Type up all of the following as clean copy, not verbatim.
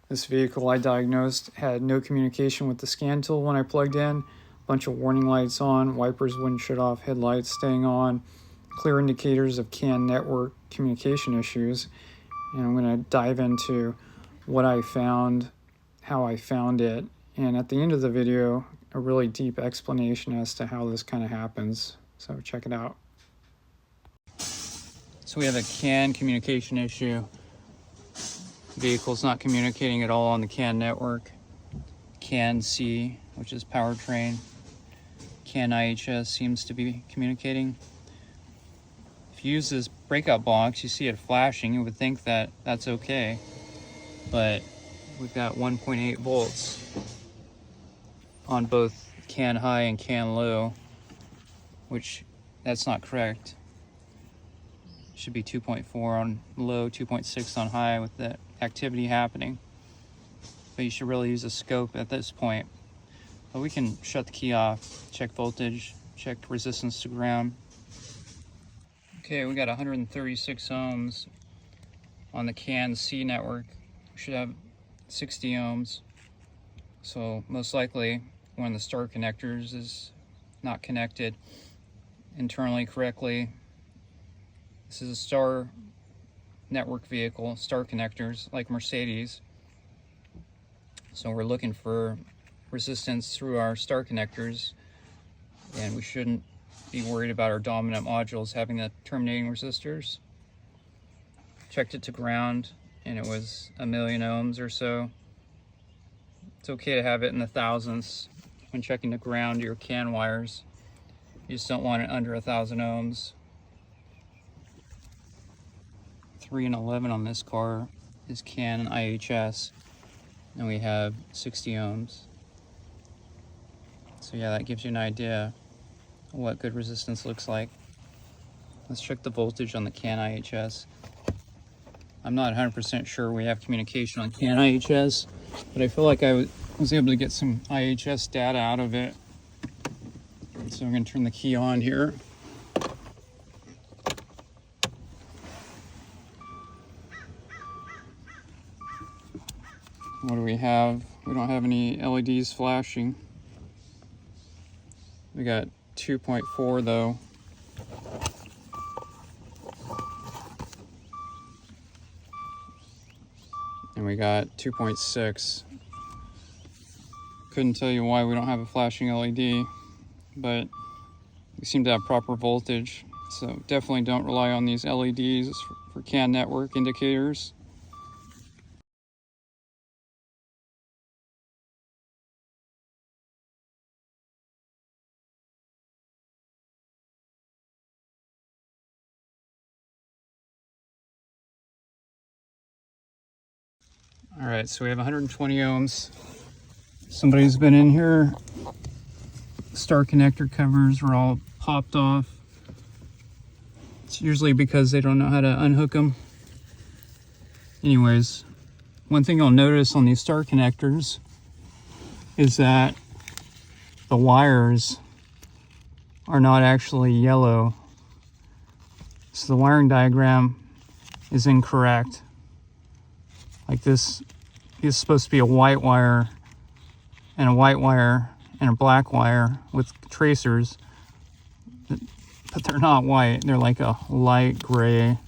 This vehicle I diagnosed had no communication with the scan tool when I plugged in. A bunch of warning lights on, wipers wouldn't shut off, headlights staying on, clear indicators of CAN network communication issues. And I'm going to dive into what I found, how I found it, and at the end of the video, a really deep explanation as to how this kind of happens. So check it out. So we have a CAN communication issue. Vehicle's not communicating at all on the CAN network. CAN C, which is powertrain. CAN IHS seems to be communicating. If you use this breakout box, you see it flashing, you would think that that's okay. But we've got 1.8 volts on both CAN high and CAN low, which that's not correct. It should be 2.4 on low, 2.6 on high with the activity happening. But you should really use a scope at this point. But we can shut the key off, check voltage, check resistance to ground. Okay, we got 136 ohms on the CAN C network. We should have 60 ohms. So most likely one of the star connectors is not connected internally correctly. This is a star network vehicle, star connectors like Mercedes. So we're looking for resistance through our star connectors, and we shouldn't be worried about our dominant modules having the terminating resistors. Checked it to ground and it was 1,000,000 ohms or so. It's okay to have it in the thousands when checking to ground your CAN wires. You just don't want it under 1,000 ohms. 3 and 11 on this car is CAN IHS, and we have 60 ohms. So yeah, that gives you an idea of what good resistance looks like. Let's check the voltage on the CAN IHS. I'm not 100% sure we have communication on CAN IHS, but I feel like I was able to get some IHS data out of it. So I'm going to turn the key on here. What do we have? We don't have any LEDs flashing. We got 2.4 though. And we got 2.6. Couldn't tell you why we don't have a flashing LED, but we seem to have proper voltage. So definitely don't rely on these LEDs for CAN network indicators. All right, so we have 120 ohms. Somebody's been in here. Star connector covers were all popped off. It's usually because they don't know how to unhook them. Anyways, one thing you'll notice on these star connectors is that the wires are not actually yellow. So the wiring diagram is incorrect. Like this is supposed to be a white wire and a white wire and a black wire with tracers, but they're not white. They're like a light gray,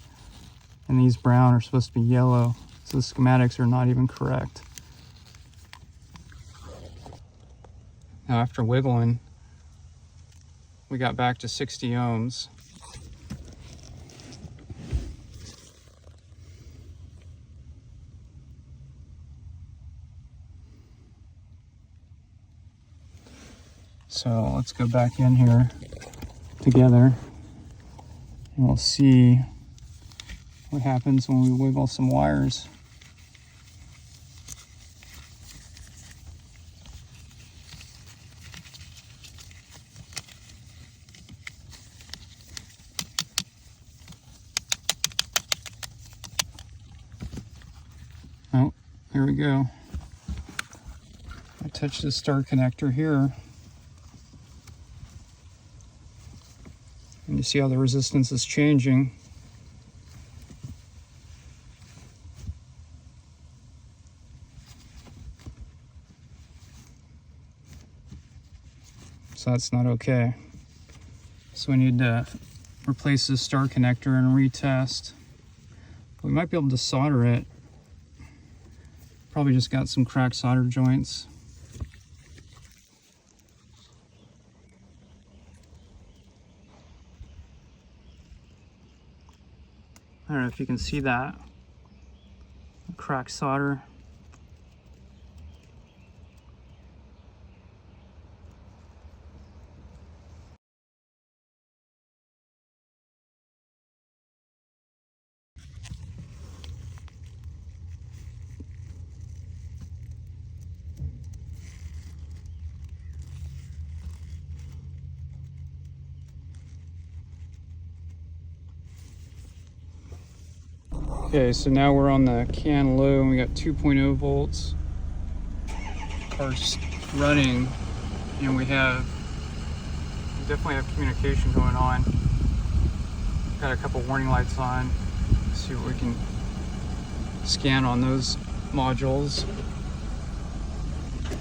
and these brown are supposed to be yellow. So the schematics are not even correct. Now after wiggling, we got back to 60 ohms. So let's go back in here together and we'll see what happens when we wiggle some wires. Oh, here we go. I touched the star connector here. And you see how the resistance is changing. so that's not okay. So we need to replace this star connector and retest. We might be able to solder it. Probably just got some cracked solder joints. I don't know if you can see that. Cracked solder. Okay, so now we're on the can low and we got 2.0 volts. Car's running and we definitely have communication going on. Got a couple warning lights on. Let's see what we can scan on those modules.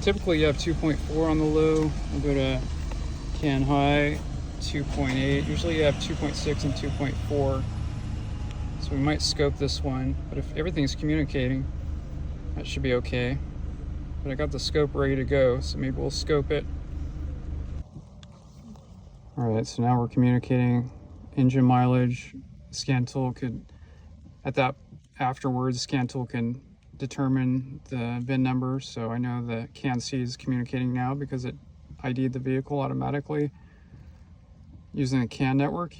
Typically you have 2.4 on the low. We'll go to can high, 2.8. Usually you have 2.6 and 2.4. So we might scope this one, but if everything's communicating, that should be okay. But I got the scope ready to go, so maybe we'll scope it. All right, so now we're communicating engine mileage. Scan tool could, afterwards, scan tool can determine the VIN number. So I know the CAN C is communicating now because it ID'd the vehicle automatically using the CAN network.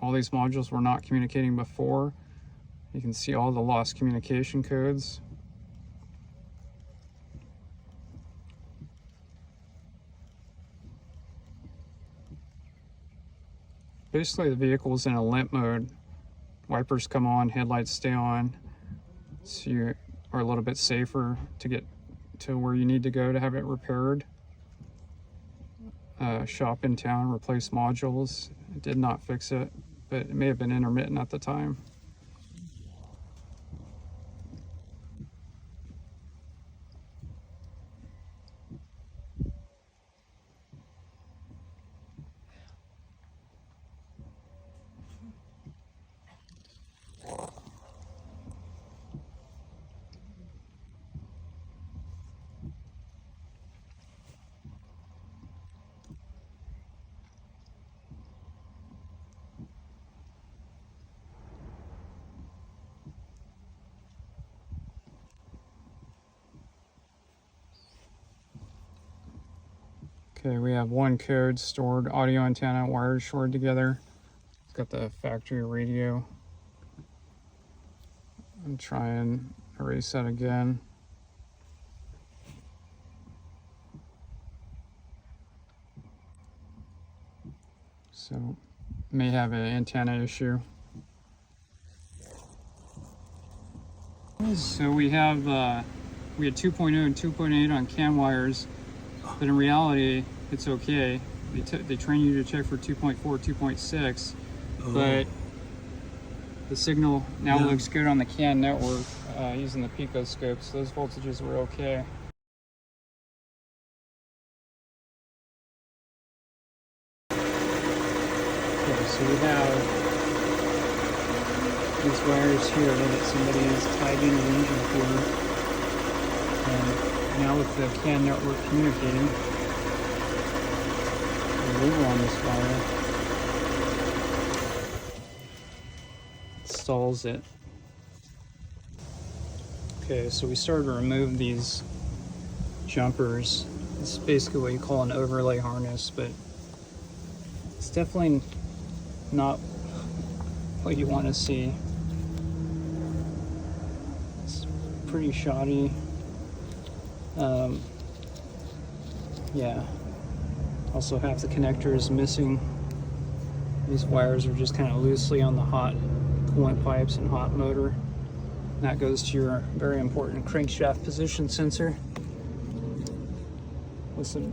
All these modules were not communicating before. You can see all the lost communication codes. Basically the vehicle is in a limp mode. Wipers come on, headlights stay on. So you are a little bit safer to get to where you need to go to have it repaired. Shop in town, replace modules. It did not fix it, but it may have been intermittent at the time. Okay, we have one code stored, audio antenna, wires shorted together. It's got the factory radio. I'm trying to erase that again. So, may have an antenna issue. So we had 2.0 and 2.8 on CAN wires. But in reality, it's okay. They train you to check for 2.4, 2.6, but the signal now looks good on the CAN network using the pico scopes. Those voltages were okay. Okay, so we have these wires here that somebody has tied into the engine core. And now with the CAN network communicating, the lever on this wire stalls it. Okay, so we started to remove these jumpers. It's basically what you call an overlay harness, but it's definitely not what you want to see. It's pretty shoddy. Yeah, also half the connector is missing. These wires are just kind of loosely on the hot coolant pipes and hot motor. And that goes to your very important crankshaft position sensor with some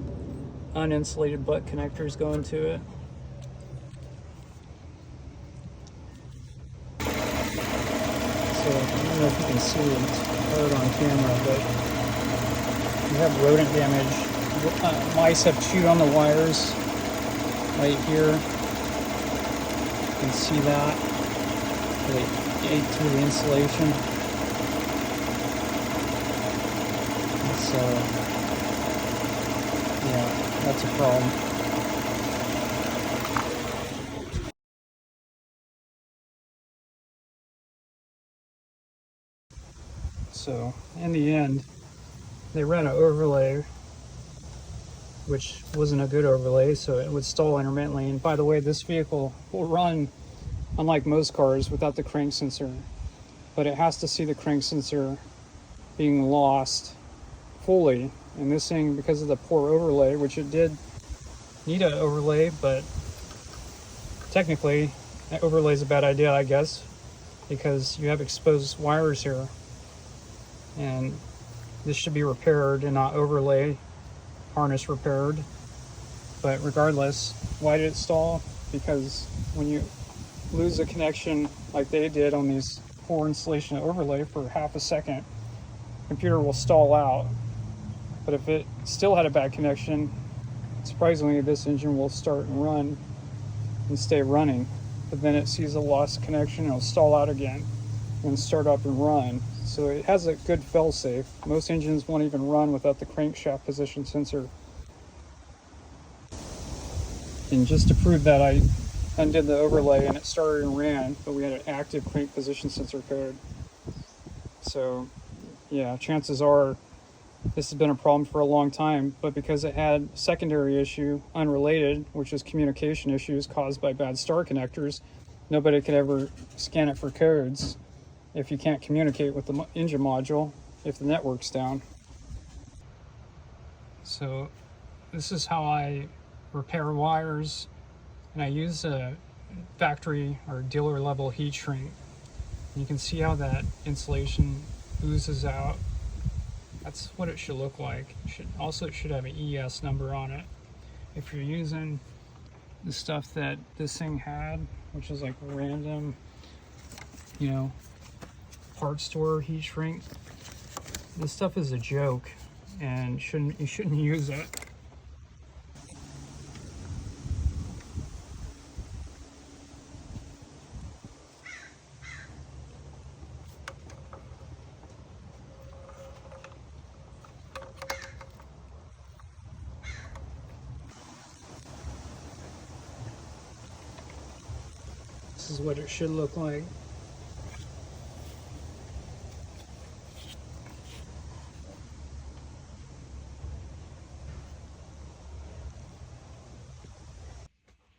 uninsulated butt connectors going to it. So I don't know if you can see it hard on camera, but you have rodent damage mice have chewed on the wires right here. You can see that. They ate through the insulation. And so, yeah, that's a problem. So, in the end, they ran an overlay, which wasn't a good overlay, so it would stall intermittently. And by the way, this vehicle will run, unlike most cars, without the crank sensor, but it has to see the crank sensor being lost fully. And this thing, because of the poor overlay, which it did need an overlay, but technically that overlay is a bad idea, I guess, because you have exposed wires here, and this should be repaired and not overlay, harness repaired. But regardless, why did it stall? Because when you lose a connection like they did on these poor installation overlay for half a second, the computer will stall out. But if it still had a bad connection, surprisingly this engine will start and run and stay running. But then it sees a lost connection and it'll stall out again and start up and run. So it has a good fail-safe. Most engines won't even run without the crankshaft position sensor. And just to prove that, I undid the overlay and it started and ran, but we had an active crank position sensor code. So yeah, chances are this has been a problem for a long time, but because it had a secondary issue unrelated, which is communication issues caused by bad star connectors, nobody could ever scan it for codes if you can't communicate with the engine module if the network's down. So this is how I repair wires, and I use a factory or dealer level heat shrink. You can see how that insulation oozes out. That's what it should look like. It should have an ES number on it. If you're using the stuff that this thing had, which is like random, parts store heat shrink, this stuff is a joke, and you shouldn't use it. This is what it should look like.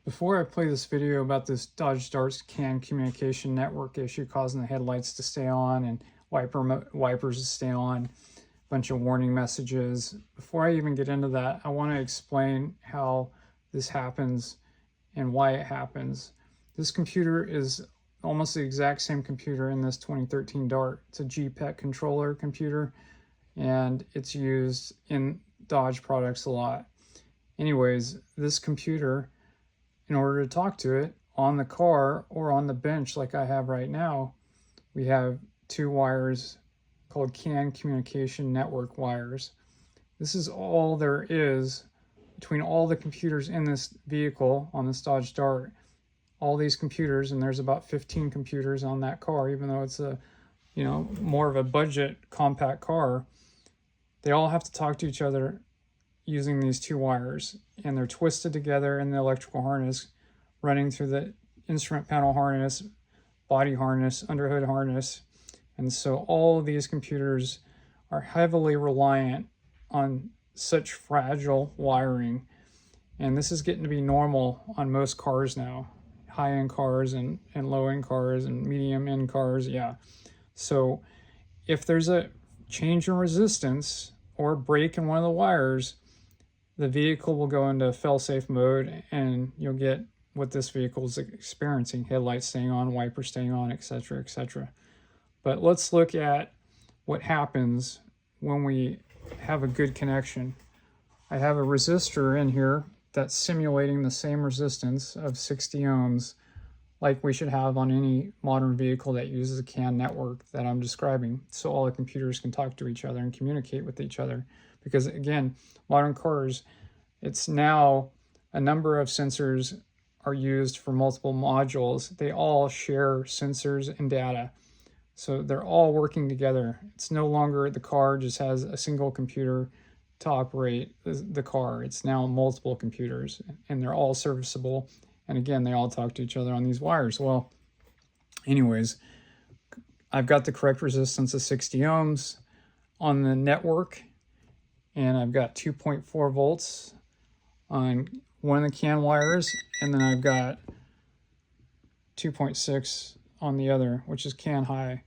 Before I play this video about this Dodge Dart's CAN communication network issue causing the headlights to stay on and wipers to stay on, a bunch of warning messages, before I even get into that, I want to explain how this happens and why it happens. This computer is almost the exact same computer in this 2013 Dart. It's a GPET controller computer, and it's used in Dodge products a lot. Anyways, this computer, in order to talk to it on the car or on the bench like I have right now, we have two wires called CAN communication network wires. This is all there is between all the computers in this vehicle on this Dodge Dart. All these computers, and there's about 15 computers on that car, even though it's a, more of a budget compact car, they all have to talk to each other using these two wires, and they're twisted together in the electrical harness running through the instrument panel harness, body harness, underhood harness. And so all of these computers are heavily reliant on such fragile wiring, and this is getting to be normal on most cars now, high-end cars and low-end cars and medium-end cars. Yeah, so if there's a change in resistance or a break in one of the wires, the vehicle will go into fail-safe mode, and you'll get what this vehicle is experiencing: headlights staying on, wipers staying on, etc., etc. But let's look at what happens when we have a good connection. I have a resistor in here that's simulating the same resistance of 60 ohms like we should have on any modern vehicle that uses a CAN network that I'm describing, so all the computers can talk to each other and communicate with each other. Because again, modern cars, it's now a number of sensors are used for multiple modules. They all share sensors and data. So they're all working together. It's no longer the car just has a single computer to operate the car. It's now multiple computers, and they're all serviceable. And again, they all talk to each other on these wires. Well, anyways, I've got the correct resistance of 60 ohms on the network, and I've got 2.4 volts on one of the CAN wires, and then I've got 2.6 on the other, which is CAN high.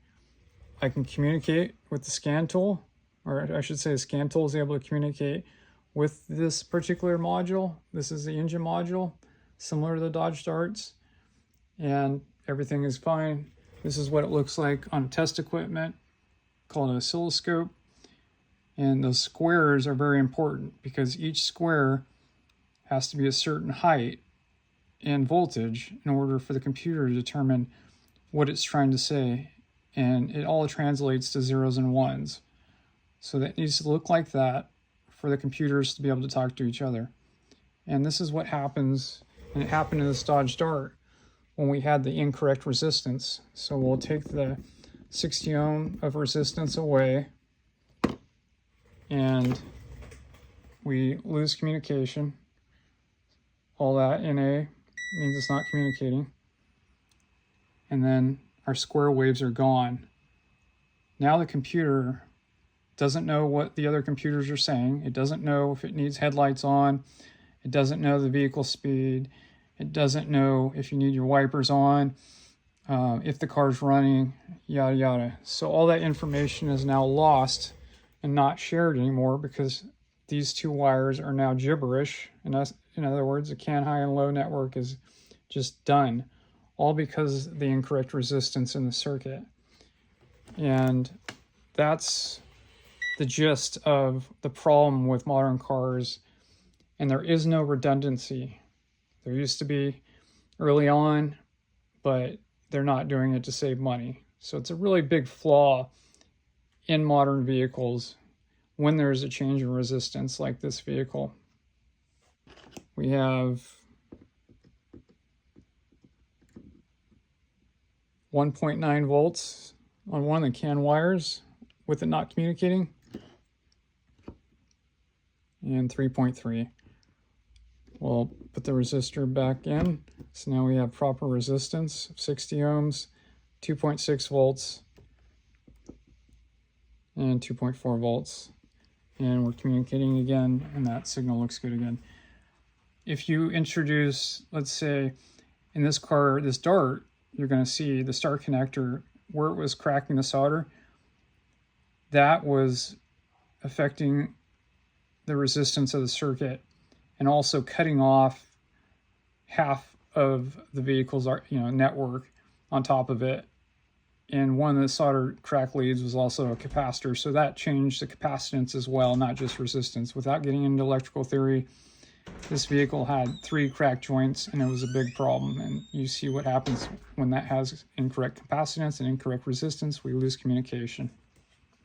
I can communicate with the scan tool, or I should say the scan tool is able to communicate with this particular module. This is the engine module, similar to the Dodge Darts, and everything is fine. This is what it looks like on test equipment called an oscilloscope. And those squares are very important because each square has to be a certain height and voltage in order for the computer to determine what it's trying to say. And it all translates to zeros and ones. So that needs to look like that for the computers to be able to talk to each other. And this is what happens, and it happened in this Dodge Dart when we had the incorrect resistance. So we'll take the 60 ohm of resistance away, and we lose communication. All that NA means it's not communicating. And then our square waves are gone. Now the computer doesn't know what the other computers are saying. It doesn't know if it needs headlights on. It doesn't know the vehicle speed. It doesn't know if you need your wipers on, if the car's running, yada, yada. So all that information is now lost and not shared anymore because these two wires are now gibberish. And in other words, the CAN high and low network is just done, all because of the incorrect resistance in the circuit. And that's the gist of the problem with modern cars. And there is no redundancy. There used to be early on, but they're not doing it to save money. So it's a really big flaw in modern vehicles when there's a change in resistance like this vehicle. We have 1.9 volts on one of the CAN wires with it not communicating, and 3.3. We'll put the resistor back in. So now we have proper resistance of 60 ohms, 2.6 volts, and 2.4 volts. And we're communicating again, and that signal looks good again. If you introduce, let's say, in this car, this Dart, you're going to see the start connector where it was cracking the solder. That was affecting the resistance of the circuit and also cutting off half of the vehicle's network on top of it. And one of the solder crack leads was also a capacitor, so that changed the capacitance as well, not just resistance. Without getting into electrical theory, this vehicle had 3 crack joints, and it was a big problem. And you see what happens when that has incorrect capacitance and incorrect resistance. We lose communication.